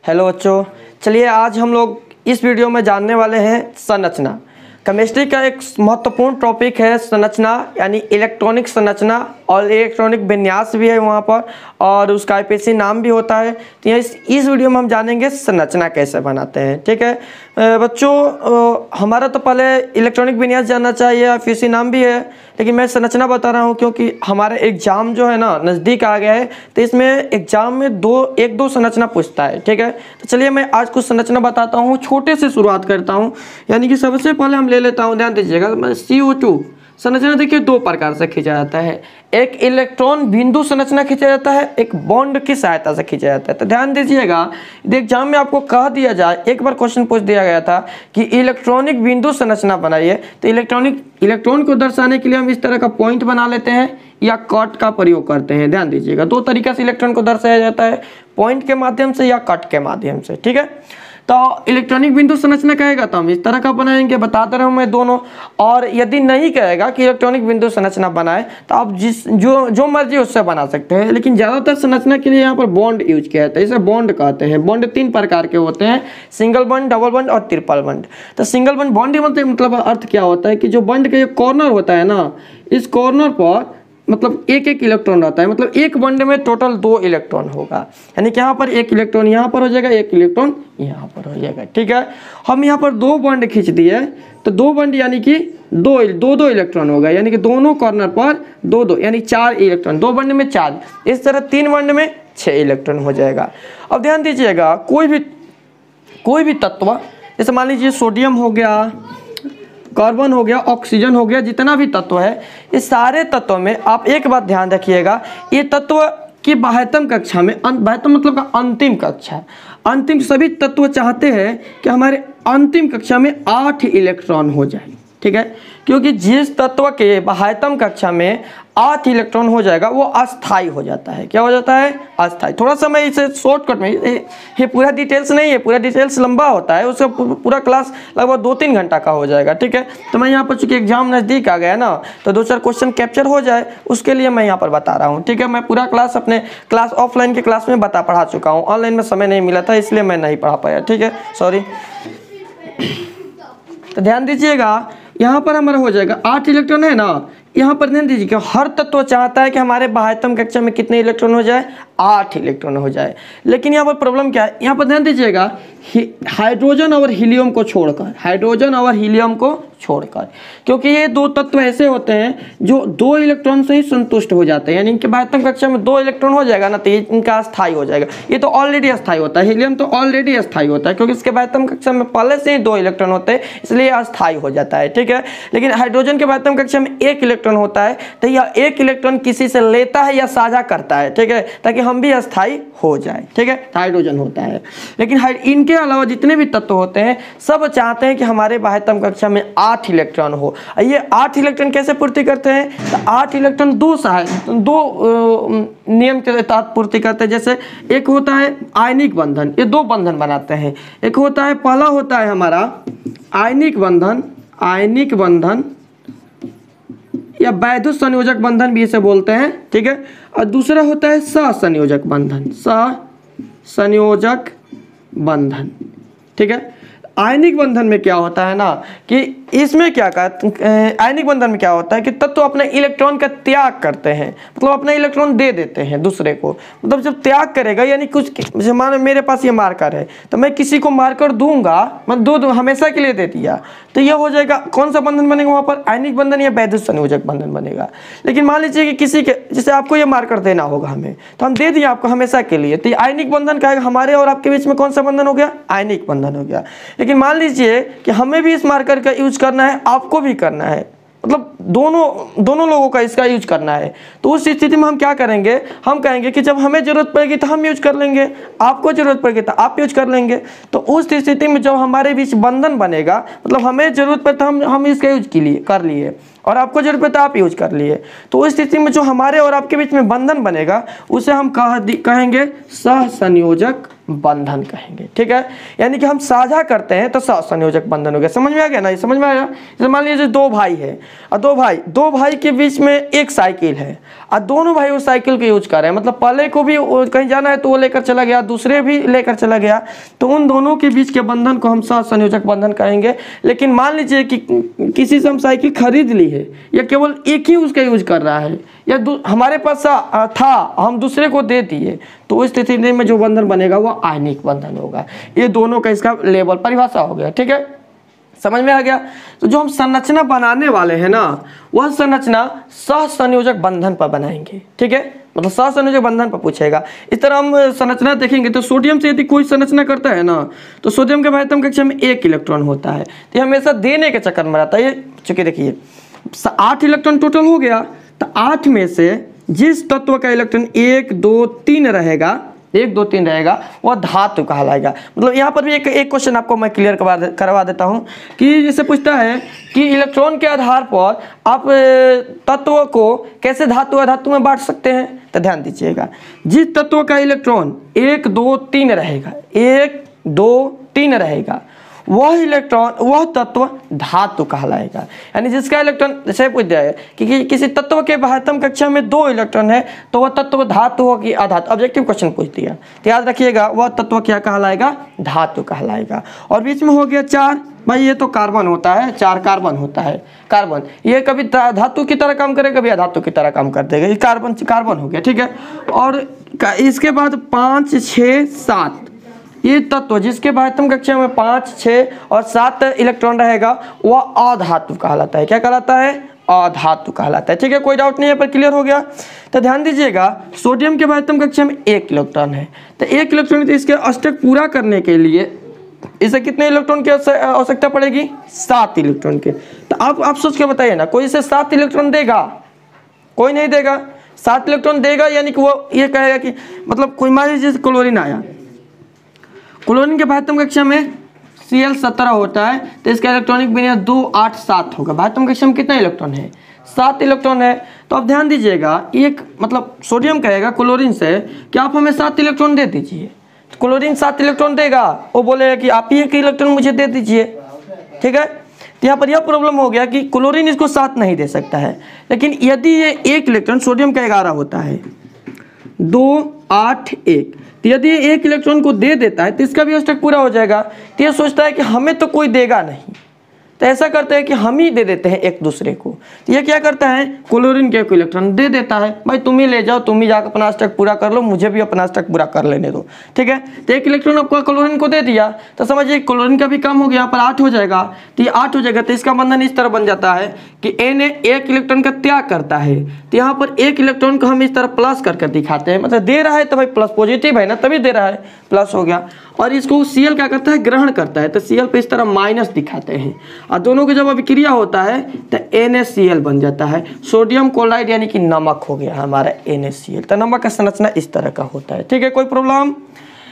Hello बच्चों, चलिए आज हम लोग इस वीडियो में जानने वाले हैं संरचना। केमिस्ट्री का एक महत्वपूर्ण टॉपिक है संरचना, यानी इलेक्ट्रॉनिक संरचना और इलेक्ट्रॉनिक विन्यास भी है वहाँ पर, और उसका आईपीसी नाम भी होता है। तो इस वीडियो में हम जानेंगे संरचना कैसे बनाते हैं। ठीक है बच्चों, हमारा तो पहले इलेक्ट्रॉनिक विन्यास जानना चाहिए, आईपीसी नाम भी है, लेकिन मैं संरचना बता रहा हूँ क्योंकि हमारा एग्जाम जो है ना नज़दीक आ गया है, तो इसमें एग्जाम में एक दो संरचना पूछता है। ठीक है, तो चलिए मैं आज कुछ संरचना बताता हूँ, छोटे से शुरुआत करता हूँ। यानी कि सबसे पहले हम ले लेता हूँ, ध्यान दीजिएगा, CO2 संरचना देखिए दो प्रकार से खींचा जाता है। एक इलेक्ट्रॉन बिंदु संरचना खींचा जाता है, एक बॉन्ड की सहायता से खींचा जाता है। तो ध्यान दीजिएगा, एग्जाम में आपको कह दिया जाए, एक बार क्वेश्चन पूछ दिया गया था कि इलेक्ट्रॉनिक बिंदु संरचना बनाइए, तो इलेक्ट्रॉन को दर्शाने के लिए हम इस तरह का पॉइंट बना लेते हैं या कट का प्रयोग करते हैं। ध्यान दीजिएगा, दो तरीका से इलेक्ट्रॉन को दर्शाया जाता है, पॉइंट के माध्यम से या कट के माध्यम से। ठीक है, तो इलेक्ट्रॉनिक बिंदु संरचना कहेगा तो हम इस तरह का बनाएंगे, बताते रहा हूँ मैं दोनों। और यदि नहीं कहेगा कि इलेक्ट्रॉनिक बिंदु संरचना बनाए तो आप जो मर्जी उससे बना सकते हैं, लेकिन ज़्यादातर संरचना के लिए यहाँ पर बॉन्ड यूज किया जाता है। इसे बॉन्ड कहते हैं। बॉन्ड तीन प्रकार के होते हैं, सिंगल बॉन्ड, डबल बॉन्ड और ट्रिपल बॉन्ड। तो सिंगल बॉन्ड मतलब अर्थ क्या होता है कि जो बॉन्ड का कॉर्नर होता है ना, इस कॉर्नर पर मतलब एक इलेक्ट्रॉन रहता है, मतलब एक बॉन्ड में टोटल 2 इलेक्ट्रॉन होगा। यानी कि यहाँ पर एक इलेक्ट्रॉन यहाँ पर हो जाएगा, एक इलेक्ट्रॉन यहाँ पर हो जाएगा। ठीक है, हम यहाँ पर 2 बॉन्ड खींच दिए तो 2 बॉन्ड यानी कि दो इलेक्ट्रॉन होगा, यानी कि दोनों कॉर्नर पर 2 यानी 4 इलेक्ट्रॉन, 2 बॉन्ड में 4, इस तरह 3 बॉन्ड में 6 इलेक्ट्रॉन हो जाएगा। अब ध्यान दीजिएगा, कोई भी तत्व, जैसे मान लीजिए सोडियम हो गया, कार्बन हो गया, ऑक्सीजन हो गया, जितना भी तत्व है, इस सारे तत्वों में आप एक बात ध्यान रखिएगा, ये तत्व की बाह्यतम कक्षा में, बाह्यतम मतलब का अंतिम कक्षा, अंतिम सभी तत्व चाहते हैं कि हमारे अंतिम कक्षा में 8 इलेक्ट्रॉन हो जाए। ठीक है, क्योंकि जिस तत्व के बाह्यतम कक्षा में 8 इलेक्ट्रॉन हो जाएगा वो अस्थाई हो जाता है। क्या हो जाता है? अस्थाई। थोड़ा सा मैं इसे शॉर्टकट में, ये पूरा डिटेल्स नहीं है, पूरा डिटेल्स लंबा होता है, उसका पूरा क्लास लगभग 2-3 घंटा का हो जाएगा। ठीक है, तो मैं यहाँ पर चूंकि एग्जाम नज़दीक आ गया ना, तो 2-4 क्वेश्चन कैप्चर हो जाए उसके लिए मैं यहाँ पर बता रहा हूँ। ठीक है, मैं पूरा क्लास अपने ऑफलाइन के क्लास में पढ़ा चुका हूँ, ऑनलाइन में समय नहीं मिला था इसलिए मैं नहीं पढ़ा पाया। ठीक है, सॉरी। तो ध्यान दीजिएगा, यहाँ पर हमारा हो जाएगा 8 इलेक्ट्रॉन है ना, यहाँ पर ध्यान दीजिए, हर तत्व चाहता है कि हमारे बाह्यतम कक्षा में कितने इलेक्ट्रॉन हो जाए, 8 इलेक्ट्रॉन हो जाए। लेकिन यहाँ पर प्रॉब्लम क्या है, यहाँ पर ध्यान दीजिएगा, हाइड्रोजन और हीलियम को छोड़कर, क्योंकि ये 2 तत्व ऐसे होते हैं जो 2 इलेक्ट्रॉन से ही संतुष्ट हो जाते हैं, यानी इनके बाह्यतम कक्षा में 2 इलेक्ट्रॉन हो जाएगा ना, तो इनका अस्थाई हो जाएगा। ये तो ऑलरेडी अस्थाई होता है, हीलियम तो ऑलरेडी अस्थाई होता है, क्योंकि इसके बाह्यतम कक्षा में पहले से ही 2 इलेक्ट्रॉन होते हैं, इसलिए अस्थाई हो जाता है। ठीक है, लेकिन हाइड्रोजन के बाह्यतम कक्षा में 1 इलेक्ट्रॉन होता है, तो यह 1 इलेक्ट्रॉन किसी से लेता है या साझा करता है। ठीक है, ताकि हम भी अस्थाई हो जाए। ठीक है, हाइड्रोजन होता है। लेकिन इनके अलावा जितने भी तत्व होते हैं सब चाहते हैं कि हमारे बाह्यतम कक्षा में 8 इलेक्ट्रॉन हो। ये 8 इलेक्ट्रॉन कैसे पूर्ति करते हैं, तो 8 इलेक्ट्रॉन दो नियम के तहत पूर्ति करते हैं। जैसे एक होता है आयनिक बंधन, ये 2 बंधन बनाते हैं। एक होता है, पहला होता है हमारा आयनिक बंधन या वैद्युत संयोजक बंधन भी इसे बोलते हैं। ठीक है, और दूसरा होता है सहसंयोजक बंधन। ठीक है, आयनिक बंधन में क्या होता है ना कि इसमें क्या आयनिक बंधन में क्या होता है कि तत्व अपने इलेक्ट्रॉन का त्याग करते हैं, मतलब अपना इलेक्ट्रॉन दे देते हैं दूसरे को। मतलब जब त्याग करेगा, यानी कुछ, जैसे मान मेरे पास ये मार्कर है, तो मैं किसी को मार्कर दूंगा, मैं दो हमेशा के लिए दे दिया, तो यह हो जाएगा, कौन सा बंधन बनेगा वहाँ पर, आयनिक बंधन या वैद्युत संयोजक बंधन बनेगा। लेकिन मान लीजिए कि किसी के, जैसे आपको ये मार्कर देना होगा हमें, तो हम दे दिए आपको हमेशा के लिए, तो आयनिक बंधन का हमारे और आपके बीच में कौन सा बंधन हो गया, आयनिक बंधन हो गया। लेकिन मान लीजिए कि हमें भी इस मार्कर का यूज करना है, आपको भी करना है, मतलब दोनों लोगों का इसका यूज करना है, तो उस स्थिति में हम क्या करेंगे, हम कहेंगे कि जब हमें जरूरत पड़ेगी तो हम यूज कर लेंगे, आपको जरूरत पड़ेगी तो आप यूज कर लेंगे। तो उस स्थिति में जब हमारे बीच बंधन बनेगा, मतलब हमें जरूरत पड़े तो हम इसका यूज कर लिए, और आपको जरूरत पड़े तो आप यूज कर लिए। तो उस स्थिति में जो हमारे और आपके बीच में बंधन बनेगा उसे हम कहेंगे सहसंयोजक बंधन कहेंगे। ठीक है, यानी कि हम साझा करते हैं तो सहसंयोजक बंधन हो गया। समझ में आ गया ना, ये समझ में आया। जैसे मान लीजिए दो भाई है और दो भाई के बीच में एक साइकिल है और दोनों भाई उस साइकिल को यूज कर रहे हैं, मतलब पहले को भी कहीं जाना है तो वो लेकर चला गया, दूसरे भी लेकर चला गया, तो उन दोनों के बीच के बंधन को हम सहसंयोजक बंधन कहेंगे। लेकिन मान लीजिए कि किसी से हम साइकिल खरीद ली है या केवल एक ही उसका यूज कर रहा है या हमारे पास था हम दूसरे को दे दिए, तो उस स्थिति में जो बंधन बनेगा वो आयनिक बंधन होगा। ये दोनों का इसका लेवल परिभाषा हो गया। ठीक है, समझ में आ गया। तो जो हम संरचना बनाने वाले हैं ना, वह संरचना सहसंयोजक बंधन पर बनाएंगे। ठीक है, मतलब सहसंयोजक बंधन पर पूछेगा। इस तरह हम संरचना देखेंगे तो सोडियम से यदि कोई संरचना करता है ना, तो सोडियम के भाइतम कक्षा में 1 इलेक्ट्रॉन होता है, तो हमेशा देने के चक्कर में रहता है। ये चूंकि देखिए 8 इलेक्ट्रॉन टोटल हो गया, तो 8 में से जिस तत्व का इलेक्ट्रॉन 1 2 3 रहेगा, 1 2 3 रहेगा, वह धातु कहलाएगा। मतलब यहाँ पर भी एक क्वेश्चन आपको मैं क्लियर करवा देता हूँ कि जैसे पूछता है कि इलेक्ट्रॉन के आधार पर आप तत्व को कैसे धातु अधातु में बांट सकते हैं। तो ध्यान दीजिएगा, जिस तत्व का इलेक्ट्रॉन 1 2 3 रहेगा, 1 2 3 रहेगा, वह तत्व धातु कहलाएगा। यानी जिसका इलेक्ट्रॉन, जैसे पूछ दिया है कि किसी तत्व के भाइतम कक्षा में 2 इलेक्ट्रॉन है तो वह तत्व धातु हो कि अधातु। ऑब्जेक्टिव क्वेश्चन पूछ दिया, तो याद रखिएगा वह तत्व क्या कहलाएगा, धातु कहलाएगा। और बीच में हो गया 4, भाई ये तो कार्बन होता है, 4 कार्बन होता है। कार्बन ये कभी धातु की तरह काम करेगा, कभी अधातु की तरह काम कर देगा, ये कार्बन हो गया। ठीक है, और इसके बाद 5 6 7 ये तत्व जिसके भाइतम कक्षा में 5 6 और 7 इलेक्ट्रॉन रहेगा वह अधातु कहलाता है। क्या कहलाता है, अधातु कहलाता है। ठीक है, कोई डाउट नहीं है, पर क्लियर हो गया। तो ध्यान दीजिएगा, सोडियम के भाइतम कक्षा में 1 इलेक्ट्रॉन है, तो 1 इलेक्ट्रॉन तो इसके अष्टक पूरा करने के लिए इसे कितने इलेक्ट्रॉन की आवश्यकता पड़ेगी, 7 इलेक्ट्रॉन के। तो आप सोच के बताइए ना, कोई इसे 7 इलेक्ट्रॉन देगा, कोई नहीं देगा। 7 इलेक्ट्रॉन देगा यानी कि वो ये कहेगा कि मतलब कोई मान लीजिए क्लोरीन आया, क्लोरीन के भाइतम कक्षा में Cl 17 होता है, तो इसका इलेक्ट्रॉनिक विन्यास 2 8 7 होगा। भाइतम कक्षा में कितना इलेक्ट्रॉन है, 7 इलेक्ट्रॉन है। तो अब ध्यान दीजिएगा, एक मतलब सोडियम कहेगा क्लोरीन से कि आप हमें 7 इलेक्ट्रॉन दे दीजिए, तो क्लोरीन 7 इलेक्ट्रॉन देगा, वो बोलेगा कि आप ही 1 इलेक्ट्रॉन मुझे दे दीजिए। ठीक है, तो यहाँ पर यह प्रॉब्लम हो गया कि क्लोरीन इसको 7 नहीं दे सकता है, लेकिन यदि ये 1 इलेक्ट्रॉन सोडियम का 11 होता है, 2 8 1, तो यदि ये 1 इलेक्ट्रॉन को दे देता है तो इसका भी अष्टक पूरा हो जाएगा। तो ये सोचता है कि हमें तो कोई देगा नहीं, तो ऐसा करते हैं कि हम ही दे देते हैं एक दूसरे को। तो ये क्या करता है, क्लोरीन के 1 इलेक्ट्रॉन दे देता है, भाई तुम ही ले जाओ, तुम ही जाकर अपना अष्टक पूरा कर लो, मुझे भी अपना अष्टक पूरा कर लेने दो। ठीक है, तो 1 इलेक्ट्रॉन आपको क्लोरीन को दे दिया, तो समझिए क्लोरीन का भी काम हो गया, यहाँ पर 8 हो जाएगा। तो ये 8 हो जाएगा, तो इसका बंधन इस तरह बन जाता है कि Na 1 इलेक्ट्रॉन का त्याग करता है, तो यहाँ पर 1 इलेक्ट्रॉन को हम इस तरह प्लस करके दिखाते हैं, मतलब दे रहा है तो भाई प्लस पॉजिटिव है ना, तभी दे रहा है, प्लस हो गया। और इसको Cl क्या करता है, ग्रहण करता है, तो Cl पे इस तरह माइनस दिखाते हैं, और दोनों के जब अभिक्रिया होता है तो NaCl बन जाता है। सोडियम क्लोराइड यानी कि नमक हो गया हमारा NaCl। तो नमक का संरचना इस तरह का होता है। ठीक है, कोई प्रॉब्लम।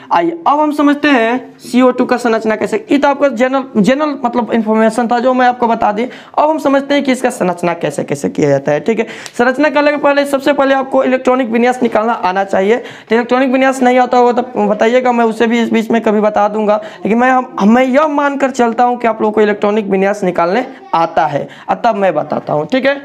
आइए अब हम समझते हैं CO2 का संरचना कैसे। ये तो आपका जनरल मतलब इंफॉर्मेशन था जो मैं आपको बता दी। अब हम समझते हैं कि इसका संरचना कैसे कैसे किया जाता है। ठीक है, संरचना करने के पहले सबसे पहले आपको इलेक्ट्रॉनिक विन्यास निकालना आना चाहिए। तो इलेक्ट्रॉनिक विन्यास नहीं आता होगा तो बताइएगा, मैं उसे भी इस बीच में कभी बता दूंगा, लेकिन मैं यह मानकर चलता हूँ कि आप लोगों को इलेक्ट्रॉनिक विन्यास निकालने आता है, तब मैं बताता हूँ। ठीक है,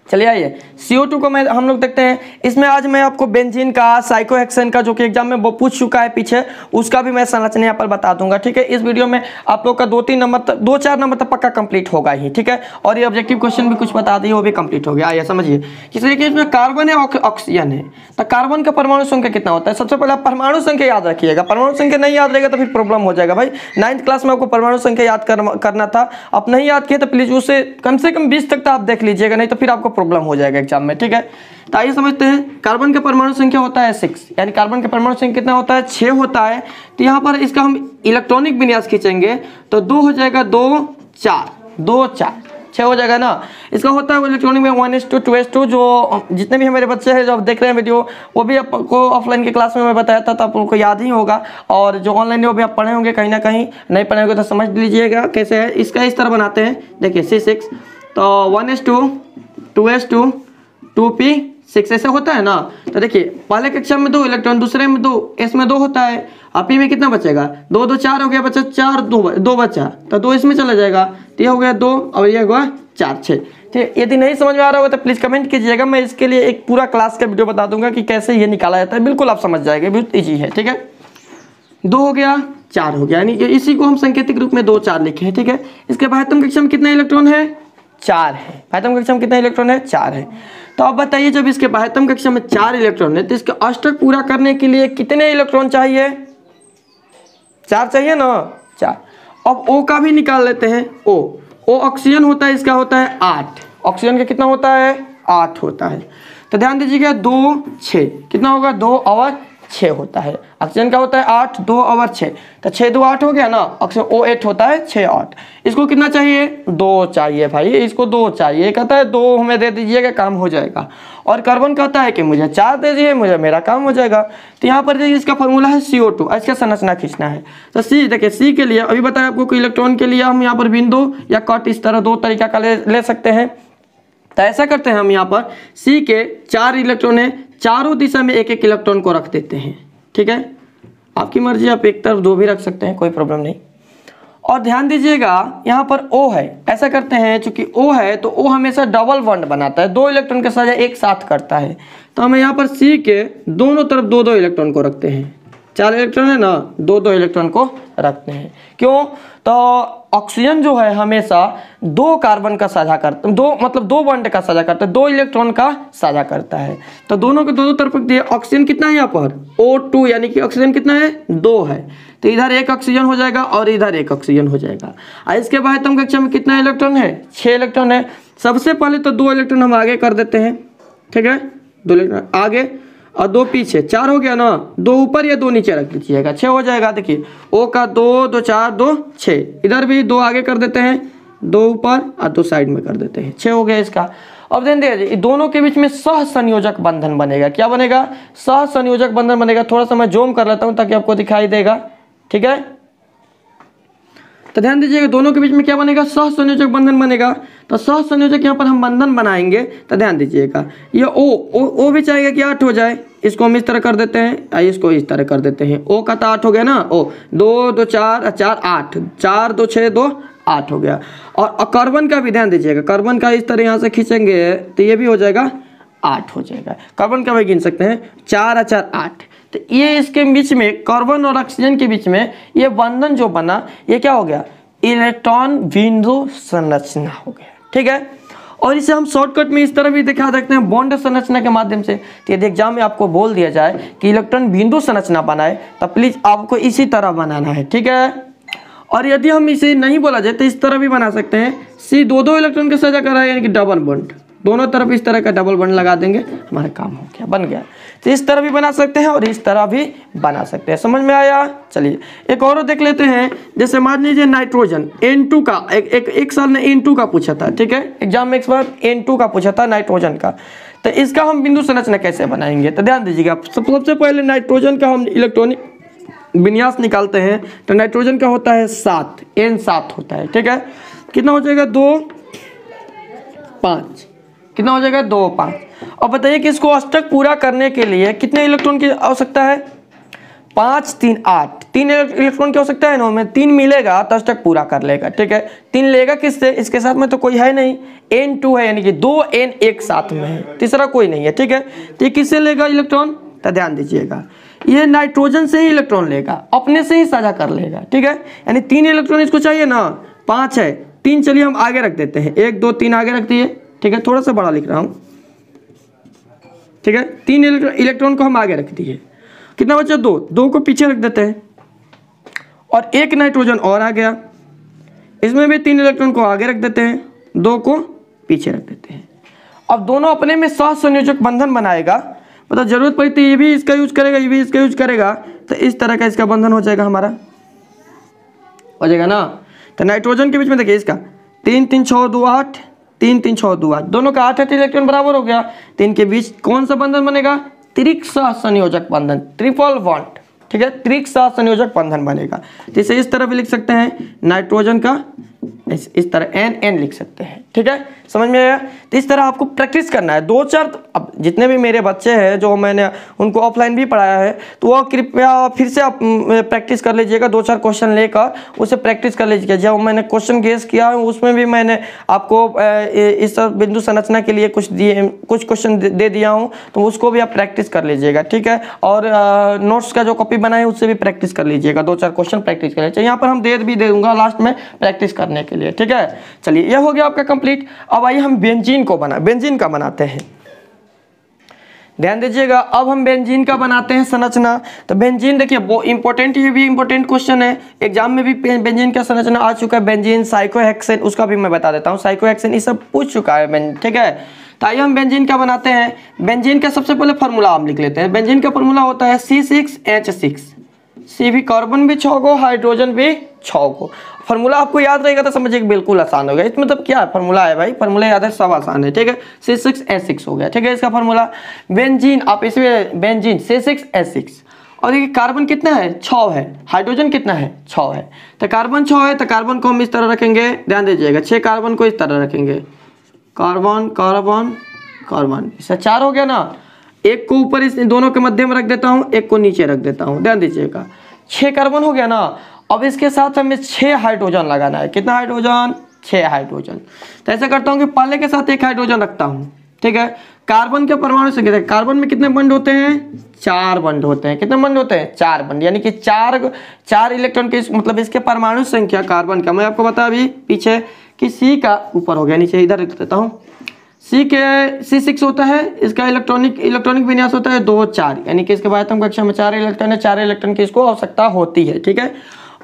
चलिए आइए CO2 को हम लोग देखते हैं। इसमें आज मैं आपको बेंजीन का, साइक्लोहेक्सेन का, जो कि एग्जाम में वो पूछ चुका है पीछे, उसका भी मैं संरचना यहाँ पर बता दूंगा। ठीक है, इस वीडियो में आप लोग का 2-4 नंबर तक पक्का कंप्लीट होगा ही। ठीक है, और ये ऑब्जेक्टिव क्वेश्चन भी कुछ बता दिए, वो भी कंप्लीट हो गया। आइए समझिए, किस तरीके इसमें कार्बन है ऑक्सीजन है, तो कार्बन का परमाणु संख्या कितना होता है। सबसे पहले आप परमाणु संख्या याद रखिएगा, परमाणु संख्या नहीं याद रहेगा तो फिर प्रॉब्लम हो जाएगा। भाई 9th क्लास में आपको परमाणु संख्या याद करना था, आप नहीं याद किए तो प्लीज उसे कम से कम 20 तक तो आप देख लीजिएगा, नहीं तो फिर आपको प्रॉब्लम हो जाएगा एग्जाम में। ठीक है, तो आइए समझते हैं। कार्बन का परमाणु संख्या होता है 6, यानी कार्बन का परमाणु संख्या कितना होता है, 6 होता है। तो यहाँ पर इसका हम इलेक्ट्रॉनिक विन्यास खींचेंगे तो 2 हो जाएगा, 2 4 2 4 6 हो जाएगा ना। इसका होता है इलेक्ट्रॉनिक में 1s2 2s2, जो जितने भी हमारे बच्चे हैं जो आप देख रहे हैं वीडियो, वो भी आपको ऑफलाइन की क्लास में मैं बताया था, तो आप लोगों को याद ही होगा, और जो ऑनलाइन है वो भी आप पढ़े होंगे कहीं ना कहीं, नहीं पढ़े होंगे तो समझ लीजिएगा कैसे है। इसका इस तरह बनाते हैं, देखिए C6, तो 1s2 2s2 2p 6 ऐसे होता है ना। तो देखिए पहले कक्षा में 2 इलेक्ट्रॉन, दूसरे में 2, इसमें 2 होता है। अब पी में कितना बचेगा, 2 2 4 हो गया, बचा 4 2 बचा, तो 2 इसमें चला जाएगा, तो ये हो गया 2 और ये हुआ 4 6। ठीक, यदि नहीं समझ में आ रहा होगा तो प्लीज़ कमेंट कीजिएगा, मैं इसके लिए एक पूरा क्लास का वीडियो बता दूंगा कि कैसे ये निकाला जाता है, बिल्कुल आप समझ जाएंगे, बहुत ईजी है। ठीक है, 2 हो गया 4 हो गया, यानी कि इसी को हम सांकेतिक रूप में 2 4 लिखे हैं। ठीक है, इसके बाह्यतम कक्षा में कितना इलेक्ट्रॉन है, 4 है। बाह्यतम कक्षा में कितना इलेक्ट्रॉन है, 4 है। तो अब बताइए जब इसके बाह्यतम कक्षा में 4 इलेक्ट्रॉन है तो इसके अष्टक पूरा करने के लिए कितने इलेक्ट्रॉन चाहिए, 4 चाहिए ना, 4। अब O का भी निकाल लेते हैं। O ऑक्सीजन होता है, इसका होता है 8, ऑक्सीजन का कितना होता है, 8 होता है। तो ध्यान दीजिएगा 2 6 कितना होगा, 2 और 6 होता है। ऑक्सीजन का होता है 8, 2 और 6, तो 6 2 8 हो गया ना। ऑक्सीजन O8 होता है 6 8। इसको कितना चाहिए, 2 चाहिए भाई, इसको 2 चाहिए, कहता है 2 हमें दे दीजिएगा, काम हो जाएगा। और कार्बन कहता है कि मुझे 4 दे दीजिए, मुझे मेरा काम हो जाएगा। तो यहाँ पर देखिए इसका फॉर्मूला है CO2, इसका संरचना खींचना है। तो सी देखिए, सी के लिए अभी बताया आपको कि इलेक्ट्रॉन के लिए हम यहाँ पर बिंदु या कट इस तरह 2 तरीका का ले सकते हैं। तो ऐसा करते हैं हम यहाँ पर सी के 4 इलेक्ट्रॉन है, चारों दिशा में एक एक इलेक्ट्रॉन को रख देते हैं। ठीक है, आपकी मर्जी, आप एक तरफ 2 भी रख सकते हैं, कोई प्रॉब्लम नहीं। और ध्यान दीजिएगा यहाँ पर O है, ऐसा करते हैं चूंकि O है तो O हमेशा डबल बॉन्ड बनाता है, 2 इलेक्ट्रॉन का साझा एक साथ करता है। तो हम यहाँ पर C के दोनों तरफ 2 2 इलेक्ट्रॉन को रखते हैं। 4 इलेक्ट्रॉन है ना, 2 2 इलेक्ट्रॉन को रखते हैं। क्यों, तो ऑक्सीजन जो है हमेशा 2 कार्बन का साझा करता है, 2 बॉन्ड का साझा करता है, 2 इलेक्ट्रॉन का साझा करता है। तो दोनों को 2 2 तरफ दिए। ऑक्सीजन कितना है यहाँ पर, O2, यानी कि ऑक्सीजन कितना है, 2 है। तो इधर 1 ऑक्सीजन हो जाएगा और इधर 1 ऑक्सीजन हो जाएगा। और इसके बाह्यतम कक्षा में कितना इलेक्ट्रॉन है, 6 इलेक्ट्रॉन है। सबसे पहले तो 2 इलेक्ट्रॉन हम आगे कर देते हैं। ठीक है, 2 इलेक्ट्रॉन आगे और 2 पीछे, 4 हो गया ना, 2 ऊपर या 2 नीचे रख लीजिएगा, 6 हो जाएगा। देखिए O का 2 2 4 2 6, इधर भी 2 आगे कर देते हैं, 2 ऊपर और 2 साइड में कर देते हैं, 6 हो गया इसका। अब ध्यान दीजिए दोनों के बीच में सहसंयोजक बंधन बनेगा। क्या बनेगा, सहसंयोजक बंधन बनेगा। थोड़ा सा मैं जूम कर लेता हूं ताकि आपको दिखाई देगा। ठीक है, तो ध्यान दीजिएगा दोनों के बीच में क्या बनेगा, सहसंयोजक बंधन बनेगा। तो सहसंयोजक यहाँ पर हम बंधन बनाएंगे। तो ध्यान दीजिएगा ये O भी चाहेगा कि 8 हो जाए, इसको हम इस तरह कर देते हैं, इसको इस तरह कर देते हैं। O का तो 8 हो गया ना, O 2 2 4 4 8, 4 2 6 2 8 हो गया। और कार्बन का भी ध्यान दीजिएगा, कार्बन का इस तरह यहाँ से खींचेंगे तो ये भी हो जाएगा 8 हो जाएगा। कार्बन का भी गिन सकते हैं, 4 4 8। तो ये इसके बीच में कार्बन और ऑक्सीजन के बीच में ये बंधन जो बना, ये क्या हो गया, इलेक्ट्रॉन बिंदु संरचना हो गया। ठीक है, और इसे हम शॉर्टकट में इस तरह भी दिखा सकते हैं, बॉन्ड संरचना के माध्यम से। तो यदि एग्जाम में आपको बोल दिया जाए कि इलेक्ट्रॉन बिंदु संरचना बनाए तो प्लीज आपको इसी तरह बनाना है। ठीक है, और यदि हम इसे नहीं बोला जाए तो इस तरह भी बना सकते हैं। C 2 2 इलेक्ट्रॉन के साझा कर रहा है, यानी कि डबल बॉन्ड, दोनों तरफ इस तरह का डबल बॉन्ड लगा देंगे, हमारा काम हो गया, बन गया। तो इस तरह भी बना सकते हैं और इस तरह भी बना सकते हैं। समझ में आया, चलिए एक और देख लेते हैं। जैसे मान लीजिए नाइट्रोजन N2 का, एक साल ने N2 का पूछा था। ठीक है, एग्जाम में एक बार N2 का पूछा था, नाइट्रोजन का। तो इसका हम बिंदु संरचना कैसे बनाएंगे, तो ध्यान दीजिएगा सबसे पहले नाइट्रोजन का हम इलेक्ट्रॉनिक विन्यास निकालते हैं। तो नाइट्रोजन का होता है 7, N7 होता है। ठीक है, कितना हो जाएगा, 2 5, कितना हो जाएगा, 2 5। और बताइए कि इसको अष्टक पूरा करने के लिए कितने इलेक्ट्रॉन की आवश्यकता है, 5 3 8, 3 इलेक्ट्रॉन की आवश्यकता है ना, में 3 मिलेगा तो अष्टक पूरा कर लेगा। ठीक है, 3 लेगा किससे, इसके साथ में तो कोई है नहीं, N2 है, यानी कि 2 N एक साथ में है, तीसरा कोई नहीं है। ठीक है, तो ये किससे लेगा इलेक्ट्रॉन, तो ध्यान दीजिएगा ये नाइट्रोजन से ही इलेक्ट्रॉन लेगा, अपने से ही साझा कर लेगा। ठीक है, यानी 3 इलेक्ट्रॉन इसको चाहिए ना, 5 है, 3 चलिए हम आगे रख देते हैं, 1 2 3 आगे रख दिए। ठीक है, थोड़ा सा बड़ा लिख रहा हूं। ठीक है, 3 इलेक्ट्रॉन को हम आगे रख दिए, कितना बचा, 2 को पीछे रख देते हैं और 1 नाइट्रोजन और आ गया, इसमें भी 3 इलेक्ट्रॉन को आगे रख देते हैं, 2 को पीछे रख देते हैं। अब दोनों अपने में सहसंयोजक बंधन बनाएगा, मतलब जरूरत पड़ी तो ये भी इसका यूज करेगा, ये भी इसका यूज करेगा, तो इस तरह का इसका बंधन हो जाएगा, हमारा हो जाएगा ना। तो नाइट्रोजन के बीच में देखिए इसका 3 3 6 2 8, 3 3 6 2 8, दोनों का 8 इलेक्ट्रॉन बराबर हो गया। तो इनके बीच कौन सा बंधन बनेगा, त्रिक सहसंयोजक बंधन, ट्रिपल बॉन्ड। ठीक है, त्रिक सहसंयोजक बंधन बनेगा। तो इसे इस तरह भी लिख सकते हैं, नाइट्रोजन का इस तरह N N लिख सकते हैं। ठीक है, समझ में आया। तो इस तरह आपको प्रैक्टिस करना है। 2-4 अब जितने भी मेरे बच्चे हैं जो मैंने उनको ऑफलाइन भी पढ़ाया है, तो वो कृपया फिर से आप प्रैक्टिस कर लीजिएगा। 2-4 क्वेश्चन लेकर उसे प्रैक्टिस कर लीजिएगा। जब मैंने क्वेश्चन गेस किया उसमें भी मैंने आपको इस बिंदु संरचना के लिए कुछ क्वेश्चन दे दिया हूँ, तो उसको भी आप प्रैक्टिस कर लीजिएगा, ठीक है। और नोट्स का जो कॉपी बनाए उससे भी प्रैक्टिस कर लीजिएगा। 2-4 क्वेश्चन प्रैक्टिस कर लीजिए। यहाँ पर हम दे दूंगा लास्ट में प्रैक्टिस करने के लिए, ठीक है। चलिए, यह हो गया आपका कंप्लीट। अब आइए हम बेंजीन का बनाते हैं। ध्यान दीजिएगा, अब हम बेंजीन का बनाते हैं संरचना। तो बेंजीन देखिए वो इंपॉर्टेंट, ये भी इंपॉर्टेंट क्वेश्चन है, एग्जाम में भी बेंजीन का संरचना आ चुका है। बेंजीन, साइक्लोहेक्सेन, उसका भी मैं बता देता हूँ। साइक्लोहेक्सेन ये सब पूछ चुका है, ठीक है। तो आइए हम बेंजीन का बनाते हैं। बेंजीन का सबसे पहले फार्मूला हम लिख लेते हैं। बेंजीन का फार्मूला होता है C6H6। सी भी कार्बन भी 6 गो, हाइड्रोजन भी 6 गो। फार्मूला आपको याद रहेगा तो समझिए बिल्कुल आसान होगा। इसमें मतलब क्या फार्मूला है भाई, फार्मूला याद है, सब आसान है, ठीक है। C6H6 हो गया, ठीक है, इसका फार्मूला। बेंजीन, आप इसमें बेंजीन C6H6, और देखिए कार्बन कितना है, 6 है। हाइड्रोजन कितना है, 6 है। तो कार्बन 6 है, तो कार्बन को हम इस तरह रखेंगे, ध्यान दीजिएगा। 6 कार्बन को इस तरह रखेंगे, कार्बन कार्बन कार्बन, इससे 4 हो गया ना। एक को ऊपर इस दोनों के मध्य में रख देता हूँ, एक को नीचे रख देता हूँ, ध्यान दीजिएगा। 6 कार्बन हो गया ना। अब इसके साथ हमें 6 हाइड्रोजन लगाना है। कितना हाइड्रोजन, 6 हाइड्रोजन। तो ऐसा करता हूँ कि पहले के साथ 1 हाइड्रोजन रखता हूँ, ठीक है। कार्बन के परमाणु संख्या, कार्बन में कितने बंड होते हैं, 4 बंड होते हैं। कितने बंड होते हैं, 4 बंड, यानी कि 4 इलेक्ट्रॉन के, मतलब इसके परमाणु संख्या कार्बन का मैं आपको बता अभी पीछे कि C का ऊपर हो गया, नीचे इधर रख देता हूँ। C6 होता है, इसका इलेक्ट्रॉनिक विन्यास होता है 2-4, यानी कि इसके बाद हम कक्षा में 4 इलेक्ट्रॉन है, 4 इलेक्ट्रॉन की इसको आवश्यकता होती है, ठीक है।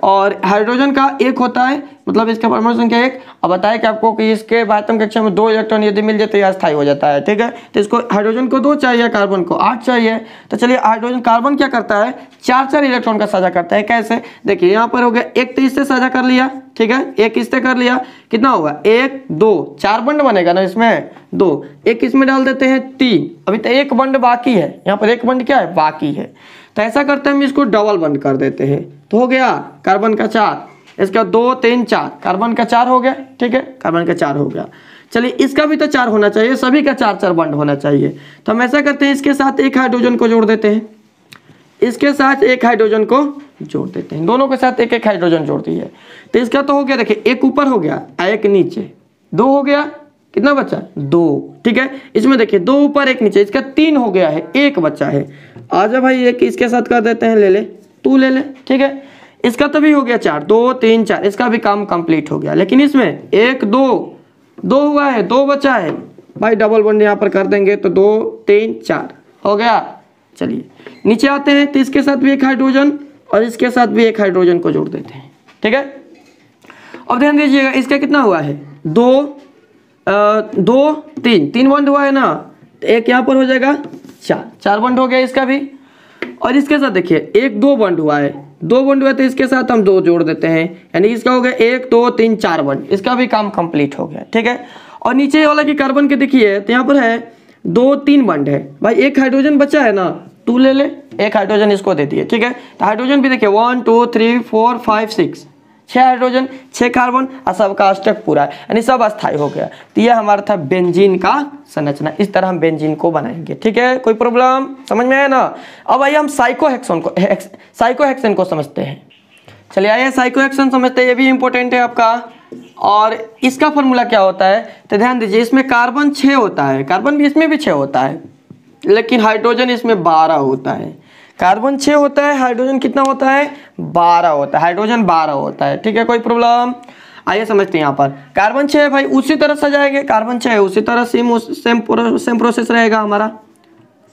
और हाइड्रोजन का 1 होता है, मतलब इसका परमाणु संख्या 1। अब बताया कि आपको कि इसके बाद कक्षा में 2 इलेक्ट्रॉन यदि मिल जाते हैं अस्थायी हो जाता है, ठीक है। तो इसको हाइड्रोजन को 2 चाहिए, कार्बन को 8 चाहिए। तो चलिए, हाइड्रोजन कार्बन क्या करता है, 4 इलेक्ट्रॉन का साझा करता है। कैसे, देखिए यहाँ पर हो गया, एक तो इससे साझा कर लिया, ठीक है, एक इससे कर लिया, कितना होगा 1 2, 4 बंड बनेगा ना इसमें, 2, एक इसमें डाल देते हैं 3, अभी तो 1 बंड बाकी है, यहाँ पर 1 बंड क्या है, बाकी है। तो ऐसा करते हैं हम इसको डबल बंड कर देते हैं, तो हो गया कार्बन का 4, इसका 2 3 4, कार्बन का 4 हो गया, ठीक है, कार्बन का 4 हो गया। चलिए, इसका भी तो 4 होना चाहिए, सभी का 4 बंड होना चाहिए। तो हम ऐसा करते हैं, इसके साथ 1 हाइड्रोजन को जोड़ देते हैं, इसके साथ 1 हाइड्रोजन को जोड़ देते हैं, दोनों के साथ 1 हाइड्रोजन जोड़ दी है। तो इसका तो हो गया, देखिए 1 ऊपर हो गया, 1 नीचे, 2 हो गया, कितना बचा 2, ठीक है। इसमें देखिए 2 ऊपर 1 नीचे, इसका 3 हो गया है, 1 बचा है। आजा भाई, एक इसके साथ कर देते हैं, ले ले तू ले ले, ठीक है। इसका तो भी हो गया 4, 2 3 4, इसका भी काम कंप्लीट हो गया। लेकिन इसमें 1 2 हुआ है, 2 बचा है भाई, डबल बंड यहाँ पर कर देंगे तो 2 3 4 हो गया। चलिए नीचे आते हैं, तो इसके साथ भी 1 हाइड्रोजन और इसके साथ भी 1 हाइड्रोजन को जोड़ देते हैं, ठीक है। अब ध्यान दीजिएगा, इसका कितना हुआ है, 2 3 बंड हुआ है ना, तो 1 यहाँ पर हो जाएगा, 4 बंड हो गया इसका भी। और इसके साथ देखिए 1 2 बंड हुआ है, 2 बंड हुआ, तो इसके साथ हम 2 जोड़ देते हैं, यानी इसका हो गया 1 2 3 4 बंड, इसका भी काम कंप्लीट हो गया, ठीक है। और नीचे वाला की कार्बन के देखिए, तो यहाँ पर है 2 3 बंड है भाई, 1 हाइड्रोजन बचा है ना, तू ले ले, 1 हाइड्रोजन इसको दे दिए, ठीक है। तो हाइड्रोजन भी देखिए 1 2 3 4 5 6, 6 हाइड्रोजन 6 कार्बन और सबका अष्टक पूरा है, यानी सब अस्थायी हो गया। तो यह हमारा था बेंजीन का संरचना। इस तरह हम बेंजीन को बनाएंगे, ठीक है। कोई प्रॉब्लम, समझ में आया ना। अब आइए हम साइक्लोहेक्सेन को समझते हैं। चलिए आइए साइक्लोहेक्सेन समझते हैं, ये भी इंपॉर्टेंट है आपका। और इसका फॉर्मूला क्या होता है, तो ध्यान दीजिए, इसमें कार्बन 6 होता है, कार्बन भी इसमें भी 6 होता है, लेकिन हाइड्रोजन इसमें 12 होता है। कार्बन 6 होता है, हाइड्रोजन कितना होता है, 12 होता है, हाइड्रोजन 12 होता है, ठीक है। कोई प्रॉब्लम, आइए समझते हैं। यहाँ पर कार्बन 6 है भाई, उसी तरह सजाएंगे, कार्बन 6 है उसी तरह सेम प्रोसेस रहेगा हमारा।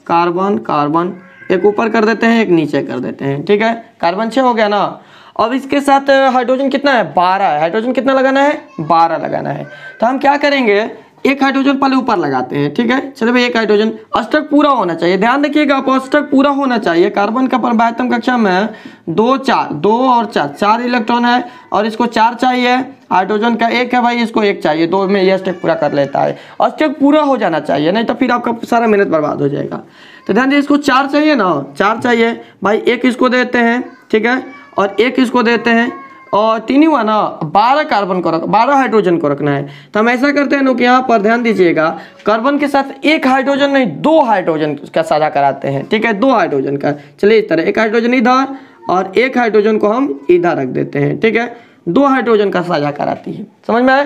कार्बन कार्बन, एक ऊपर कर देते हैं, एक नीचे कर देते हैं, ठीक है। कार्बन 6 हो गया ना। अब इसके साथ हाइड्रोजन कितना है, 12 है। हाइड्रोजन कितना लगाना है, 12 लगाना है। तो हम क्या करेंगे, 1 हाइड्रोजन पहले ऊपर लगाते हैं, ठीक है। चलो भाई, 1 हाइड्रोजन, अष्टक पूरा होना चाहिए, ध्यान रखिएगा आप, अष्टक पूरा होना चाहिए। कार्बन का परमाणु कक्षा में 2 4, 2 और 4 इलेक्ट्रॉन है, और इसको 4 चाहिए। हाइड्रोजन का 1 है भाई, इसको 1 चाहिए, 2 में ये अष्टक पूरा कर लेता है। अष्टक पूरा हो जाना चाहिए, नहीं तो फिर आपका सारा मेहनत बर्बाद हो जाएगा। तो ध्यान दीजिए, इसको 4 चाहिए ना, 4 चाहिए भाई, 1 इसको देते हैं, ठीक है, और 1 इसको देते हैं, और 3 ही हुआ ना, 12 कार्बन को 12 हाइड्रोजन को रखना है। तो हम ऐसा करते हैं कि यहाँ पर ध्यान दीजिएगा, कार्बन के साथ एक हाइड्रोजन नहीं 2 हाइड्रोजन का साझा कराते हैं, ठीक है, 2 हाइड्रोजन का। चलिए इस तरह एक हाइड्रोजन इधर और एक हाइड्रोजन को हम इधर रख देते हैं, ठीक है, 2 हाइड्रोजन का साझा कराती है। समझ में आया?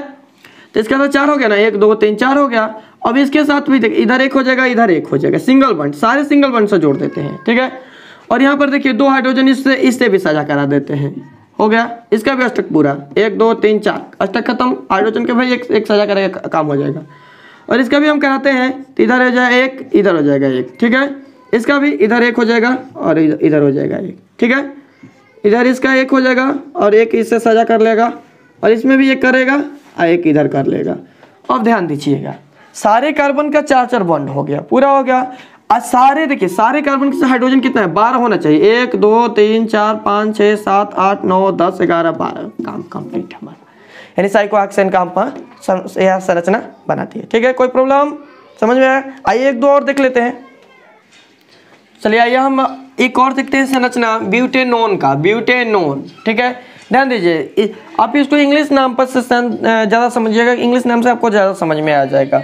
तो इसका तो 4 हो गया ना, 1 2 3 4 हो गया। अब इसके साथ भी देखिए, इधर 1 हो जाएगा, इधर 1 हो जाएगा, सिंगल बॉन्ड, सारे सिंगल बॉन्ड से जोड़ देते हैं, ठीक है। और यहाँ पर देखिए 2 हाइड्रोजन इससे भी साझा करा देते हैं, हो गया। इसका भी अष्टक पूरा 1 2 3 4 अष्टक खत्म, हाइड्रोजन के भाई एक साझा करेगा, काम हो जाएगा। और इसका भी हम कराते हैं, तो इधर हो जाएगा 1, इधर हो जाएगा 1, ठीक है। इसका भी इधर 1 हो जाएगा और इधर हो जाएगा 1, ठीक है। इधर इसका 1 हो जाएगा और 1 इससे साझा कर लेगा, और इसमें भी 1 करेगा और 1 इधर कर लेगा। अब ध्यान दीजिएगा, सारे कार्बन का 4 बॉन्ड हो गया, पूरा हो गया। आज सारे देखिए, सारे कार्बन के हाइड्रोजन कितना है, 12 होना चाहिए, 1 2 3 4 5 6 7 8 9 10 11 12, काम कंप्लीट हमारा। यानी साइक्लोहेक्सेन का हम यह संरचना बनाती है, ठीक है। कोई प्रॉब्लम समझ में आया? आइए 1 2 और देख लेते हैं। चलिए आइए हम एक और देखते हैं संरचना ब्यूटेनोन का, ब्यूटेनोन, ठीक है। ध्यान दीजिए, आप इसको इंग्लिश नाम पर से ज़्यादा समझिएगा, इंग्लिश नाम से आपको ज़्यादा समझ में आ जाएगा।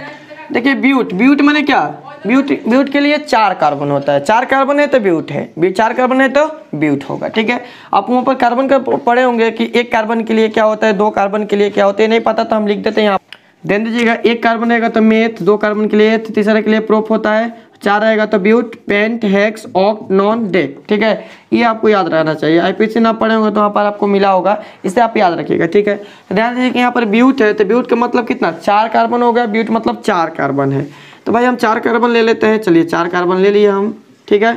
देखिए ब्यूट माने क्या, ब्यूट के लिए 4 कार्बन होता है, 4 कार्बन है तो ब्यूट है, 4 कार्बन है तो ब्यूट होगा, ठीक है। आप वहाँ पर कार्बन का पढ़े होंगे कि 1 कार्बन के लिए क्या होता है, 2 कार्बन के लिए क्या होता है, नहीं पता तो हम लिख देते हैं यहाँ। ध्यान दीजिएगा, 1 कार्बन रहेगा तो मेथ, 2 कार्बन के लिए, तीसरे के लिए प्रोप होता है, 4 रहेगा तो but, pent, hex, oct, non, dec, ठीक है। ये आपको याद रहना चाहिए, आईपीसी ना पढ़े होंगे तो वहाँ पर आपको मिला होगा, इससे आप याद रखिएगा, ठीक है। ध्यान दीजिए कि यहाँ पर ब्यूट है तो ब्यूट का मतलब कितना, 4 कार्बन हो गया, ब्यूट मतलब 4 कार्बन है। तो भाई हम 4 कार्बन ले लेते हैं, चलिए 4 कार्बन ले लिए हम, ठीक है।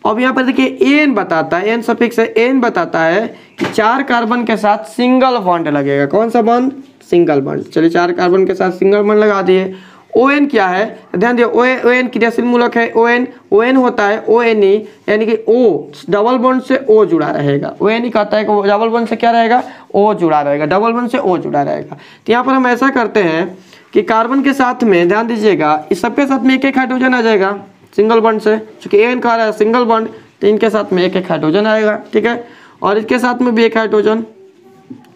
अब यहाँ पर देखिए एन बताता है, एन सफिक्स है, एन बताता है कि 4 कार्बन के साथ सिंगल बॉन्ड लगेगा। कौन सा बॉन्ड, सिंगल बॉन्ड। चलिए 4 कार्बन के साथ सिंगल बॉन्ड लगा दिए। ON क्या है, ध्यान दिए, ON क्रियाशील मूलक है, ON होता है ONE, यानी कि O डबल बॉन्ड से O जुड़ा रहेगा। ONE कहता है कि डबल बॉन्ड से क्या रहेगा, O जुड़ा रहेगा, डबल बॉन्ड से O जुड़ा रहेगा। तो यहाँ पर हम ऐसा करते हैं कि कार्बन के साथ में ध्यान दीजिएगा, इस सबके साथ में 1 हाइड्रोजन आ जाएगा सिंगल बॉन्ड से, क्योंकि AN कह रहा है सिंगल बॉन्ड, तो इनके साथ में 1 हाइड्रोजन आएगा, ठीक है। और इसके साथ में भी 1 हाइड्रोजन,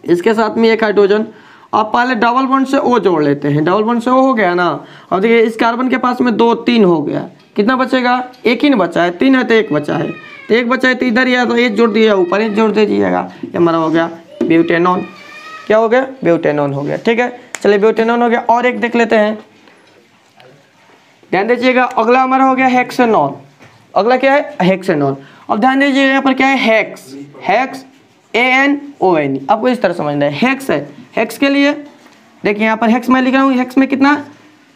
इसके साथ में 1 हाइड्रोजन। आप पहले डबल बॉन्ड से O जोड़ लेते हैं, डबल बॉन्ड से O हो गया ना। अब देखिए इस कार्बन के पास में 2 3 हो गया, कितना बचेगा, 1 ही ना बचा है, 3 है तो 1 बचा है, तो 1 बचा है तो इधर या तो 1 जोड़ दिया, ऊपर 1 जोड़ दीजिएगा, ये हमारा हो गया ब्यूटेनॉन। क्या हो गया, ब्यूटेनॉन हो गया, ठीक है। चलिए ब्यूटेनॉन हो गया, और एक देख लेते हैं, ध्यान दीजिएगा। अगला हमारा हो गया हेक्सेनॉन। अगला क्या है, हेक्सेनॉन। अब ध्यान दीजिएगा यहाँ पर क्या है, हेक्स, हेक्स ANONE, आपको इस तरह समझना है। हेक्स है, हेक्स के लिए देखिए यहाँ पर हेक्स मैं लिख रहा हूँ, हेक्स में कितना,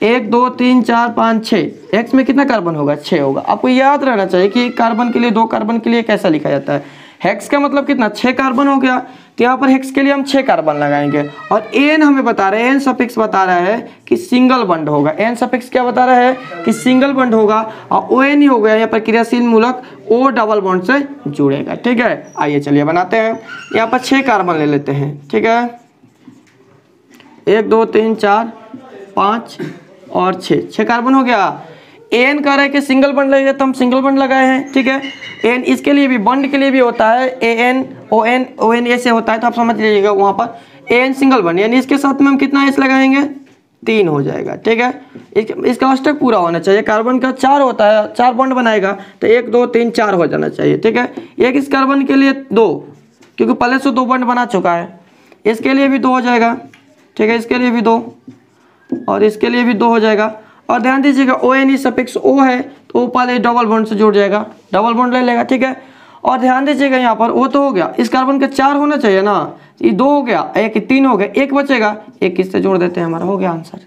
1 2 3 4 5 6, हेक्स में कितना कार्बन होगा, 6 होगा। आपको याद रहना चाहिए कि 1 कार्बन के लिए 2 कार्बन के लिए कैसा लिखा जाता है। हेक्स का मतलब कितना, 6 कार्बन हो गया, तो यहाँ पर हेक्स के लिए हम 6 कार्बन लगाएंगे। और एन हमें बता रहे हैं, एन सफिक्स बता रहा है कि सिंगल बॉन्ड होगा। एन सफिक्स क्या बता रहा है कि सिंगल बॉन्ड होगा, और ON ही हो गया यहाँ पर क्रियाशील मूलक, O डबल बॉन्ड से जुड़ेगा, ठीक है। आइए चलिए बनाते हैं, यहाँ पर 6 कार्बन ले लेते हैं, ठीक है। 1 2 3 4 5 और 6 कार्बन हो गया। एन कह रहा है कि सिंगल बॉन्ड लगेगा, तो हम सिंगल बॉन्ड लगाए हैं, ठीक है। एन इसके लिए भी, बॉन्ड के लिए भी होता है, ANON ऐसे होता है, तो आप समझ लीजिएगा वहाँ पर एन सिंगल बॉन्ड, यानी इसके साथ में हम कितना एस लगाएंगे, 3 हो जाएगा, ठीक है। इसका अष्टक पूरा होना चाहिए, कार्बन का 4 होता है, 4 बॉन्ड बनाएगा तो 1 2 3 4 हो जाना चाहिए, ठीक है। एक इस कार्बन के लिए 2, क्योंकि पहले से 2 बॉन्ड बना चुका है, इसके लिए भी 2 हो जाएगा, ठीक है। इसके लिए भी 2 और इसके लिए भी 2 हो जाएगा। और ध्यान दीजिएगा ONE सफिक्स O है तो O पहले डबल बॉन्ड से जुड़ जाएगा, डबल बॉन्ड ले लेगा, ठीक है। और ध्यान दीजिएगा यहाँ पर O तो हो गया, इस कार्बन का 4 होना चाहिए ना, ये 2 हो गया, 1 3 हो गया, 1 बचेगा, 1 इससे जोड़ देते हैं, हमारा हो गया आंसर,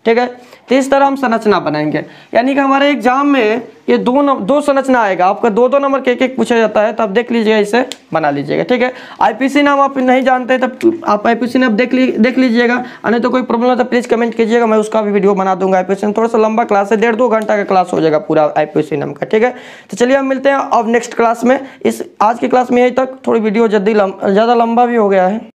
ठीक है। तो इस तरह हम संरचना बनाएंगे, यानी कि हमारे एग्जाम में ये दो संरचना आएगा, आपका 2 नंबर के एक पूछा जाता है, तब देख लीजिएगा, इसे बना लीजिएगा, ठीक है। आईपीसी नाम आप नहीं जानते तब आप आईपीसी नाम देख लीजिएगा, नहीं तो कोई प्रॉब्लम है तो प्लीज़ कमेंट कीजिएगा, मैं उसका भी वीडियो बना दूंगा। आईपीसी थोड़ा सा लंबा क्लास है, 1.5 2 घंटा का क्लास हो जाएगा पूरा आईपीसी नाम का, ठीक है। तो चलिए हम मिलते हैं अब नेक्स्ट क्लास में। इस आज की क्लास में यही तक, थोड़ी वीडियो ज़्यादा लंबा भी हो गया है।